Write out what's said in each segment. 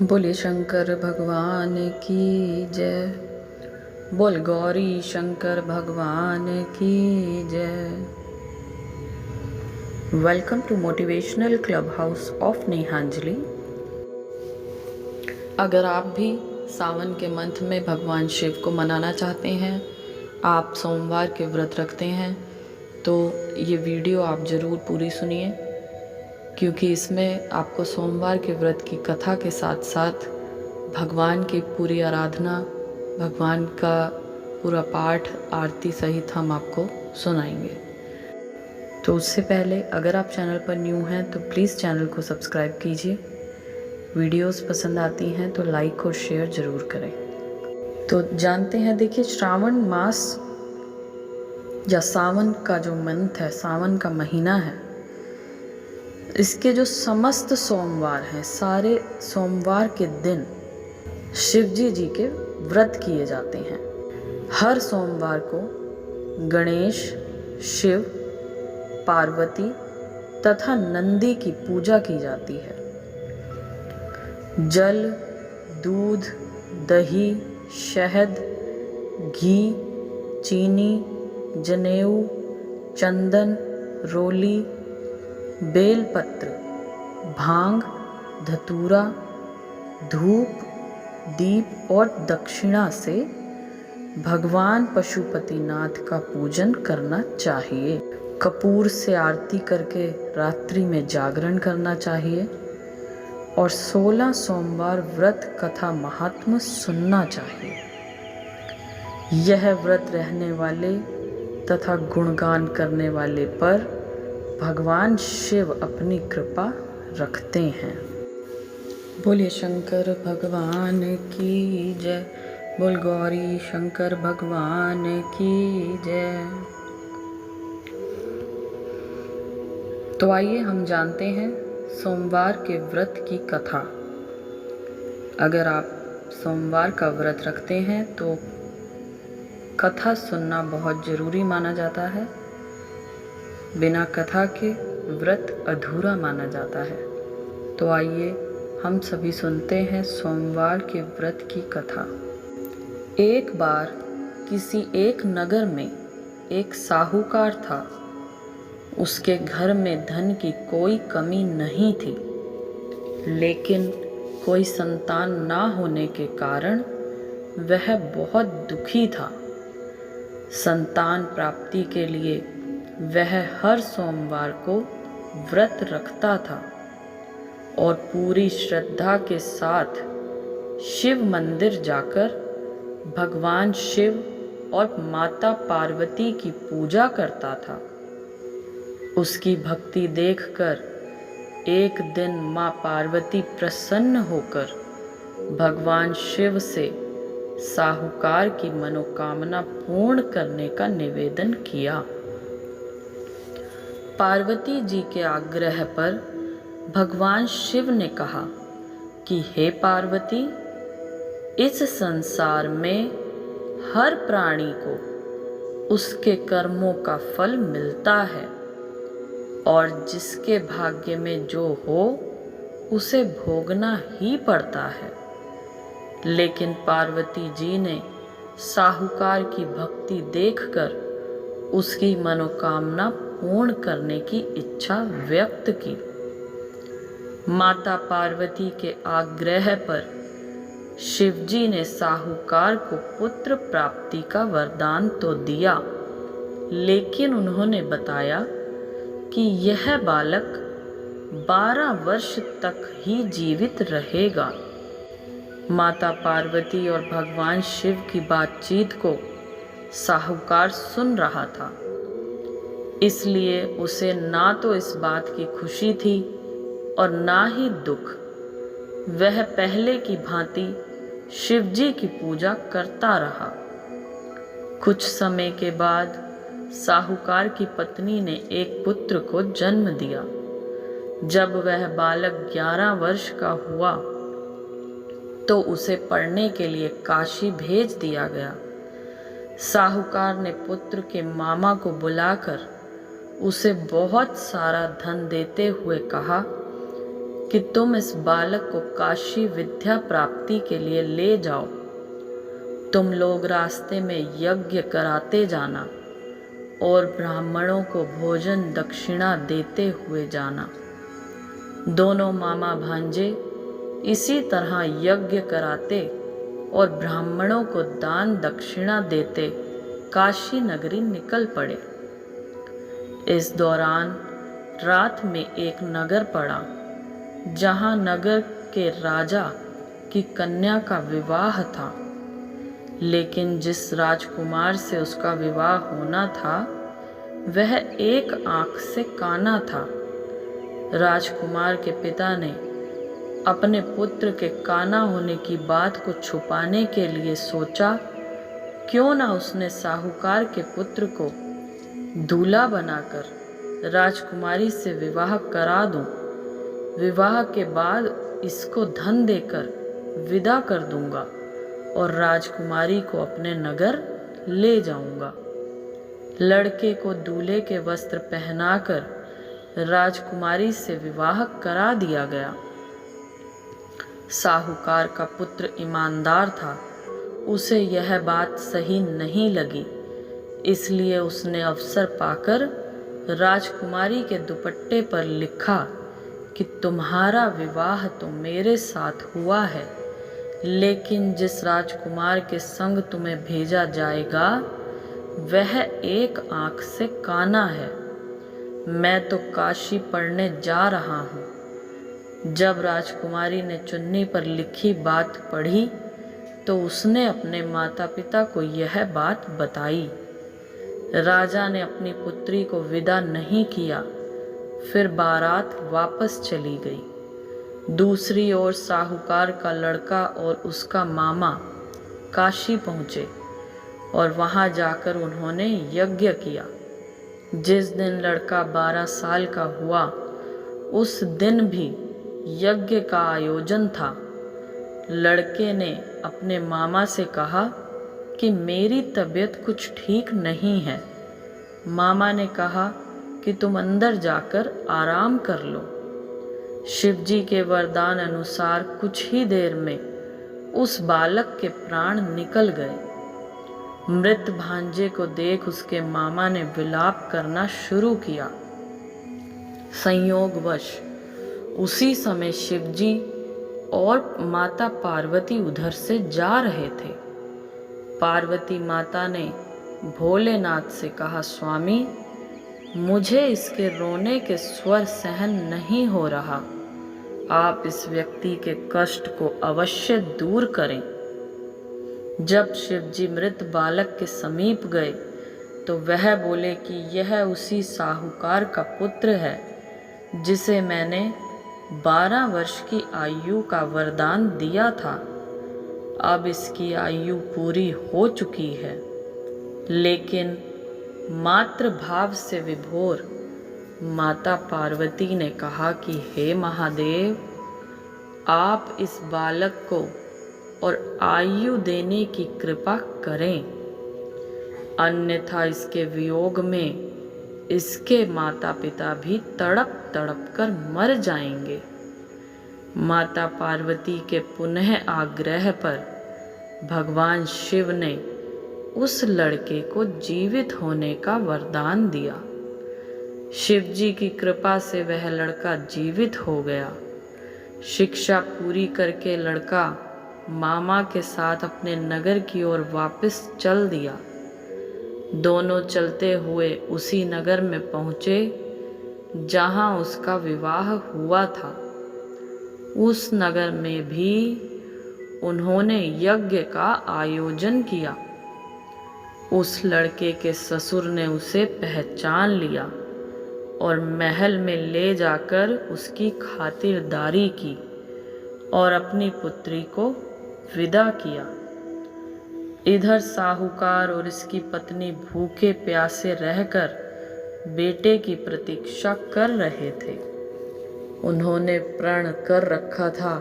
बोले शंकर भगवान की जय। बोल गौरी शंकर भगवान की जय। Welcome to motivational club house of Nehanjali. अगर आप भी सावन के मंथ में भगवान शिव को मनाना चाहते हैं, आप सोमवार के व्रत रखते हैं, तो ये वीडियो आप ज़रूर पूरी सुनिए, क्योंकि इसमें आपको सोमवार के व्रत की कथा के साथ साथ भगवान की पूरी आराधना, भगवान का पूरा पाठ आरती सहित हम आपको सुनाएंगे। तो उससे पहले अगर आप चैनल पर न्यू हैं तो प्लीज़ चैनल को सब्सक्राइब कीजिए। वीडियोस पसंद आती हैं तो लाइक और शेयर ज़रूर करें। तो जानते हैं, देखिए, श्रावण मास या सावन का जो मंथ है, सावन का महीना है, इसके जो समस्त सोमवार हैं, सारे सोमवार के दिन शिवजी जी के व्रत किए जाते हैं। हर सोमवार को गणेश, शिव, पार्वती तथा नंदी की पूजा की जाती है। जल, दूध, दही, शहद, घी, चीनी, जनेऊ, चंदन, रोली, बेलपत्र, भांग, धतूरा, धूप, दीप और दक्षिणा से भगवान पशुपतिनाथ का पूजन करना चाहिए। कपूर से आरती करके रात्रि में जागरण करना चाहिए और 16 सोमवार व्रत कथा महात्म सुनना चाहिए। यह व्रत रहने वाले तथा गुणगान करने वाले पर भगवान शिव अपनी कृपा रखते हैं। बोलिए शंकर भगवान की जय। बोल गौरी शंकर भगवान की जय। तो आइए हम जानते हैं सोमवार के व्रत की कथा। अगर आप सोमवार का व्रत रखते हैं तो कथा सुनना बहुत ज़रूरी माना जाता है। बिना कथा के व्रत अधूरा माना जाता है। तो आइए हम सभी सुनते हैं सोमवार के व्रत की कथा। एक बार किसी एक नगर में एक साहूकार था। उसके घर में धन की कोई कमी नहीं थी, लेकिन कोई संतान ना होने के कारण वह बहुत दुखी था। संतान प्राप्ति के लिए वह हर सोमवार को व्रत रखता था और पूरी श्रद्धा के साथ शिव मंदिर जाकर भगवान शिव और माता पार्वती की पूजा करता था। उसकी भक्ति देखकर एक दिन माँ पार्वती प्रसन्न होकर भगवान शिव से साहूकार की मनोकामना पूर्ण करने का निवेदन किया। पार्वती जी के आग्रह पर भगवान शिव ने कहा कि हे पार्वती, इस संसार में हर प्राणी को उसके कर्मों का फल मिलता है और जिसके भाग्य में जो हो उसे भोगना ही पड़ता है। लेकिन पार्वती जी ने साहूकार की भक्ति देखकर उसकी मनोकामना पूर्ण करने की इच्छा व्यक्त की। माता पार्वती के आग्रह पर शिवजी ने साहूकार को पुत्र प्राप्ति का वरदान तो दिया, लेकिन उन्होंने बताया कि यह बालक 12 वर्ष तक ही जीवित रहेगा। माता पार्वती और भगवान शिव की बातचीत को साहूकार सुन रहा था, इसलिए उसे ना तो इस बात की खुशी थी और ना ही दुख। वह पहले की भांति शिवजी की पूजा करता रहा। कुछ समय के बाद साहूकार की पत्नी ने एक पुत्र को जन्म दिया। जब वह बालक 11 वर्ष का हुआ तो उसे पढ़ने के लिए काशी भेज दिया गया। साहूकार ने पुत्र के मामा को बुलाकर उसे बहुत सारा धन देते हुए कहा कि तुम इस बालक को काशी विद्या प्राप्ति के लिए ले जाओ। तुम लोग रास्ते में यज्ञ कराते जाना और ब्राह्मणों को भोजन दक्षिणा देते हुए जाना। दोनों मामा भांजे इसी तरह यज्ञ कराते और ब्राह्मणों को दान दक्षिणा देते काशी नगरी निकल पड़े। इस दौरान रात में एक नगर पड़ा, जहां नगर के राजा की कन्या का विवाह था। लेकिन जिस राजकुमार से उसका विवाह होना था वह एक आंख से काना था। राजकुमार के पिता ने अपने पुत्र के काना होने की बात को छुपाने के लिए सोचा, क्यों ना उसने साहूकार के पुत्र को दूल्हा बनाकर राजकुमारी से विवाह करा दूं। विवाह के बाद इसको धन देकर विदा कर दूंगा और राजकुमारी को अपने नगर ले जाऊंगा। लड़के को दूल्हे के वस्त्र पहनाकर राजकुमारी से विवाह करा दिया गया। साहूकार का पुत्र ईमानदार था, उसे यह बात सही नहीं लगी, इसलिए उसने अवसर पाकर राजकुमारी के दुपट्टे पर लिखा कि तुम्हारा विवाह तो मेरे साथ हुआ है, लेकिन जिस राजकुमार के संग तुम्हें भेजा जाएगा वह एक आंख से काना है। मैं तो काशी पढ़ने जा रहा हूँ। जब राजकुमारी ने चुन्नी पर लिखी बात पढ़ी तो उसने अपने माता पिता को यह बात बताई। राजा ने अपनी पुत्री को विदा नहीं किया, फिर बारात वापस चली गई। दूसरी ओर साहूकार का लड़का और उसका मामा काशी पहुँचे और वहाँ जाकर उन्होंने यज्ञ किया। जिस दिन लड़का 12 साल का हुआ उस दिन भी यज्ञ का आयोजन था। लड़के ने अपने मामा से कहा कि मेरी तबीयत कुछ ठीक नहीं है। मामा ने कहा कि तुम अंदर जाकर आराम कर लो। शिवजी के वरदान अनुसार कुछ ही देर में उस बालक के प्राण निकल गए। मृत भांजे को देख उसके मामा ने विलाप करना शुरू किया। संयोगवश उसी समय शिवजी और माता पार्वती उधर से जा रहे थे। पार्वती माता ने भोलेनाथ से कहा, स्वामी, मुझे इसके रोने के स्वर सहन नहीं हो रहा। आप इस व्यक्ति के कष्ट को अवश्य दूर करें। जब शिवजी मृत बालक के समीप गए तो वह बोले कि यह उसी साहूकार का पुत्र है जिसे मैंने 12 वर्ष की आयु का वरदान दिया था। अब इसकी आयु पूरी हो चुकी है। लेकिन मातृभाव से विभोर माता पार्वती ने कहा कि हे महादेव, आप इस बालक को और आयु देने की कृपा करें, अन्यथा इसके वियोग में इसके माता पिता भी तड़प तड़प कर मर जाएंगे। माता पार्वती के पुनः आग्रह पर भगवान शिव ने उस लड़के को जीवित होने का वरदान दिया। शिव जी की कृपा से वह लड़का जीवित हो गया। शिक्षा पूरी करके लड़का मामा के साथ अपने नगर की ओर वापस चल दिया। दोनों चलते हुए उसी नगर में पहुँचे जहाँ उसका विवाह हुआ था। उस नगर में भी उन्होंने यज्ञ का आयोजन किया। उस लड़के के ससुर ने उसे पहचान लिया और महल में ले जाकर उसकी खातिरदारी की और अपनी पुत्री को विदा किया। इधर साहूकार और इसकी पत्नी भूखे प्यासे रहकर बेटे की प्रतीक्षा कर रहे थे। उन्होंने प्रण कर रखा था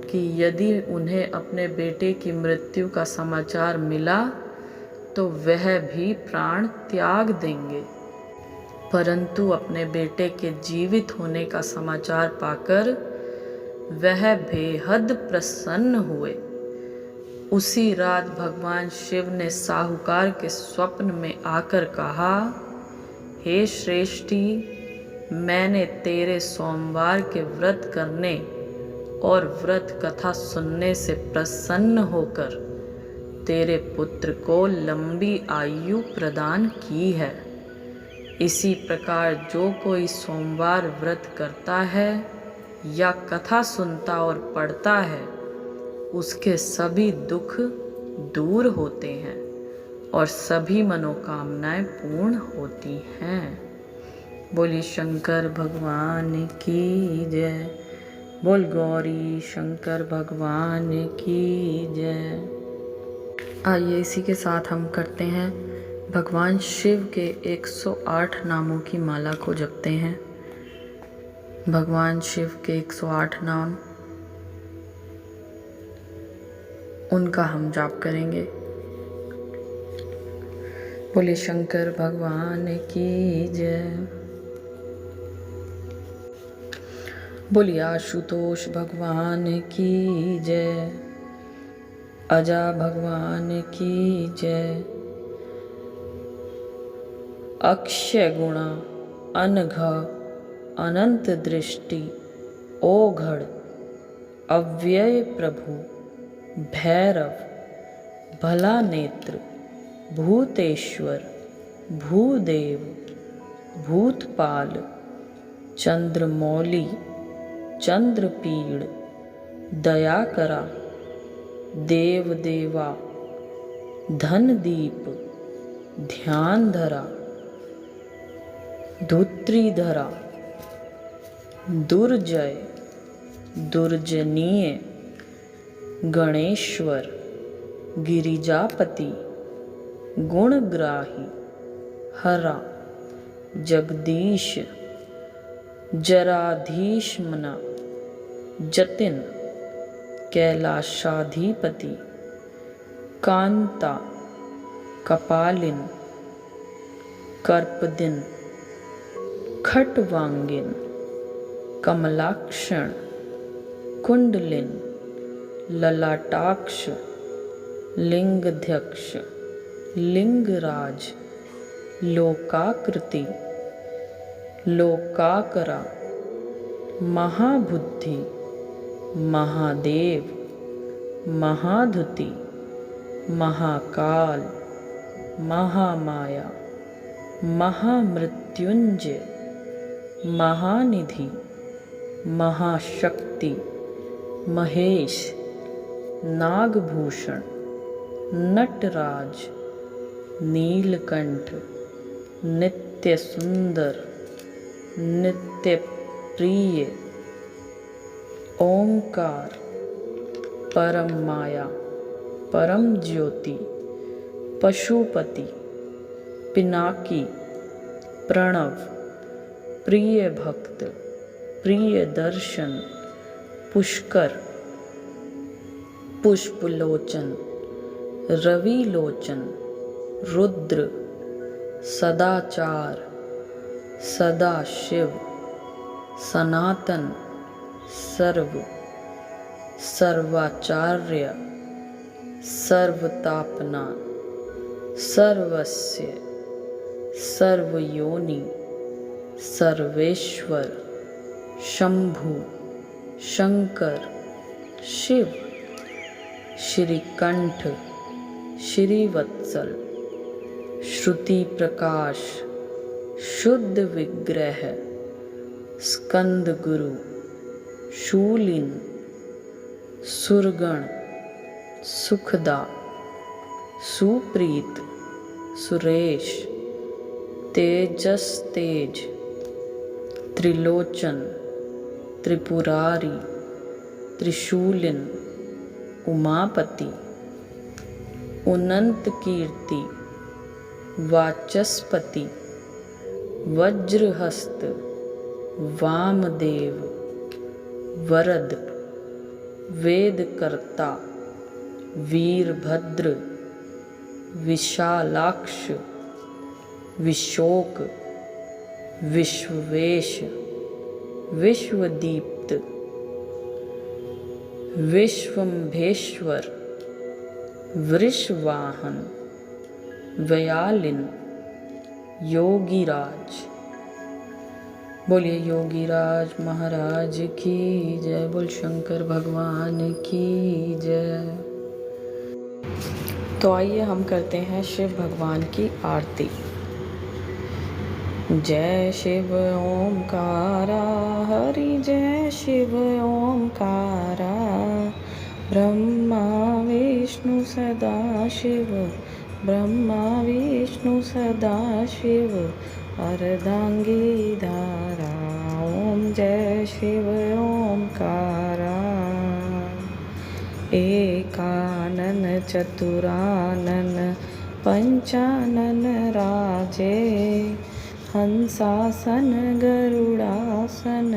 कि यदि उन्हें अपने बेटे की मृत्यु का समाचार मिला तो वह भी प्राण त्याग देंगे। परंतु अपने बेटे के जीवित होने का समाचार पाकर वह बेहद प्रसन्न हुए। उसी रात भगवान शिव ने साहूकार के स्वप्न में आकर कहा, हे श्रेष्ठी, मैंने तेरे सोमवार के व्रत करने और व्रत कथा सुनने से प्रसन्न होकर तेरे पुत्र को लंबी आयु प्रदान की है। इसी प्रकार जो कोई सोमवार व्रत करता है या कथा सुनता और पढ़ता है, उसके सभी दुख दूर होते हैं और सभी मनोकामनाएं पूर्ण होती हैं। बोलिए शंकर भगवान की जय। बोल गौरी शंकर भगवान की जय। आइए इसी के साथ हम करते हैं भगवान शिव के 108 नामों की माला को जपते हैं। भगवान शिव के 108 नाम, उनका हम जाप करेंगे। बोले शंकर भगवान की जय। बोलिए आशुतोष भगवान की जय। अजा भगवान की जय। अक्षय गुणा अनघ अनंत दृष्टि ओघड़ अव्यय प्रभु भैरव भला नेत्र भूतेश्वर भूदेव भूतपाल चंद्रमौली चंद्रपीड़ दयाकरा देवदेवा धनदीप ध्यानधरा धुत्रीधरा दुर्जय दुर्जनीय गणेश्वर गिरिजापति गुणग्राही हरा जगदीश जराधीशमना जतिन कैलाशाधिपति कांता कपालिन कर्पदिन खटवांगिन कमलाक्षण कुंडलिन ललाटाक्ष लिंगध्यक्ष लिंगराज लोकाकृति लोकाकरा महाबुद्धि महादेव महाधुति महाकाल महामाया महामृत्युंजय महानिधि महाशक्ति महेश नागभूषण नटराज नीलकंठ नित्य सुंदर नित्य प्रिय ओंकार परम माया परम ज्योति पशुपति पिनाकी प्रणव प्रिय भक्त प्रिय दर्शन पुष्कर पुष्पलोचन रविलोचन रुद्र सदाचार सदाशिव सनातन सर्व सर्वाचार्य सर्वतापना सर्वस्य सर्वयोनि सर्वेश्वर शंभु शंकर शिव श्रीकंठ श्रीवत्सल श्रुति प्रकाश शुद्ध विग्रह स्कंद गुरु शूलिन सुरगण सुखदा सुप्रीत सुरेश तेजस तेज त्रिलोचन त्रिपुरारी त्रिशूलिन उमापति अनंत कीर्ति वाचस्पति वज्रहस्त वामदेव वरद वेदकर्ता वीरभद्र विशालाक्ष विशोक विश्ववेश विश्वदीप्त विश्वम्भेश्वर वृषवाहन व्यालिन योगीराज। बोलिए योगीराज महाराज की जय। बोल शंकर भगवान की जय। तो आइए हम करते हैं शिव भगवान की आरती। जय शिव ओमकारा हरि जय शिव ओमकारा। ब्रह्मा विष्णु सदा शिव ब्रह्मा विष्णु सदा शिव अर्धांगी धारा। ओम जय शिव ओमकारा। एकानन चतुरानन पंचानन राजे। हंसासन गरुड़ासन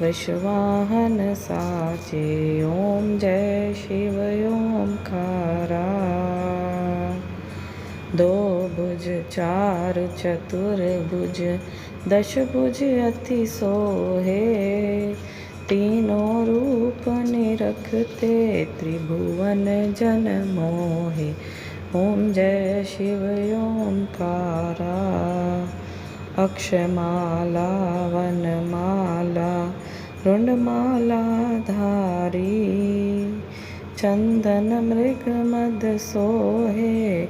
वृषवाहन साजे। ओम जय शिव ओमकारा। दो भुज चार चतुर्भुज दश भुज अति सोहे। तीनों रूप निरखते त्रिभुवन जन मोहे। ओम जय शिव ओमकारा। अक्षमाला वनमाला रुंडमाला धारी। चंदन मृग मद सोहे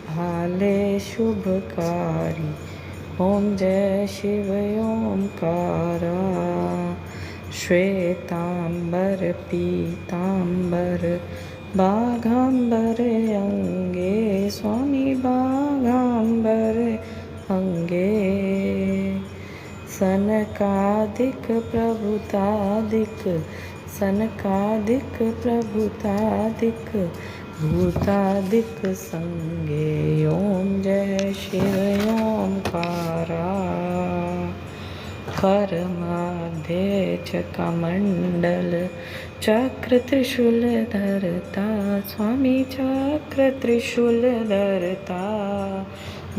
भाले शुभकारी। ओम जय शिव ओमकारा। श्वेतांबर पीतांबर बाघांबर अंगे। स्वामी बाघांबर अंगे। सनकादिक प्रभुतादिक सनकादिक प्रभुतादिक भूतादिक संगे। ओम जय शिव ओमकारा। कर मध्य चक्रमंडल चक्र त्रिशूल धरता। स्वामी चक्र त्रिशूल धरता।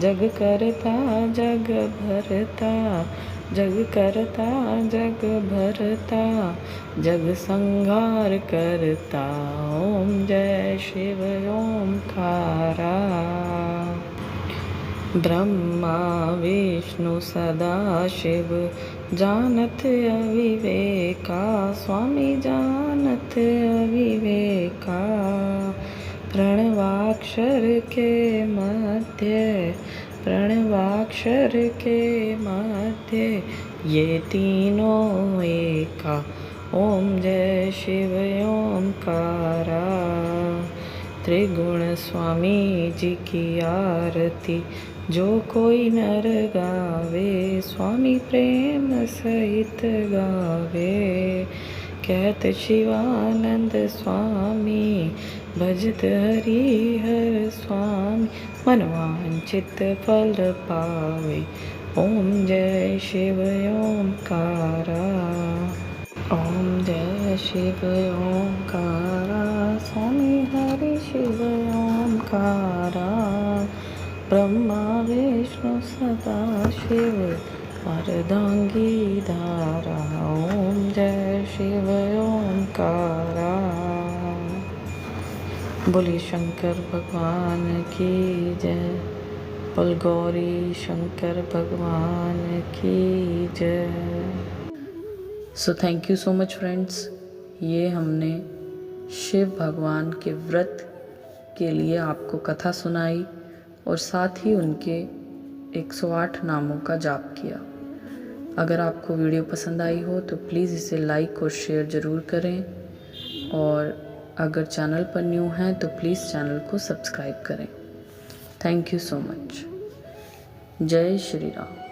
जग करता जग भरता जग करता जग भरता। जग संहार करता। ओम जय शिव ओमकारा। ब्रह्मा विष्णु सदा शिव जानत अविवेका। स्वामी जानत अविवेका। प्रणवाक्षर के मध्य प्रणवाक्षर के मध्य ये तीनों एका। ओम जय शिव ओमकारा। त्रिगुण स्वामी जी की आरती जो कोई नर गावे। स्वामी प्रेम सहित गावे। कहत शिवानंद स्वामी भजत हरि हर स्वामी। मनवांचित फल पावे। ओम जय शिव ओमकारा। ओम जय शिव ओमकारा। स्वामी हरि शिव ओमकारा। ब्रह्मा विष्णु सदा शिव अर्धांगी धारा। ओम जय शिव ओमकारा। बोलिए शंकर भगवान की जय। बोल गौरी शंकर भगवान की जय। So thank you so much friends. ये हमने शिव भगवान के व्रत के लिए आपको कथा सुनाई और साथ ही उनके 108 नामों का जाप किया। अगर आपको वीडियो पसंद आई हो तो प्लीज़ इसे लाइक और शेयर ज़रूर करें। और अगर चैनल पर न्यू हैं तो प्लीज़ चैनल को सब्सक्राइब करें। Thank you so much. जय श्री राम।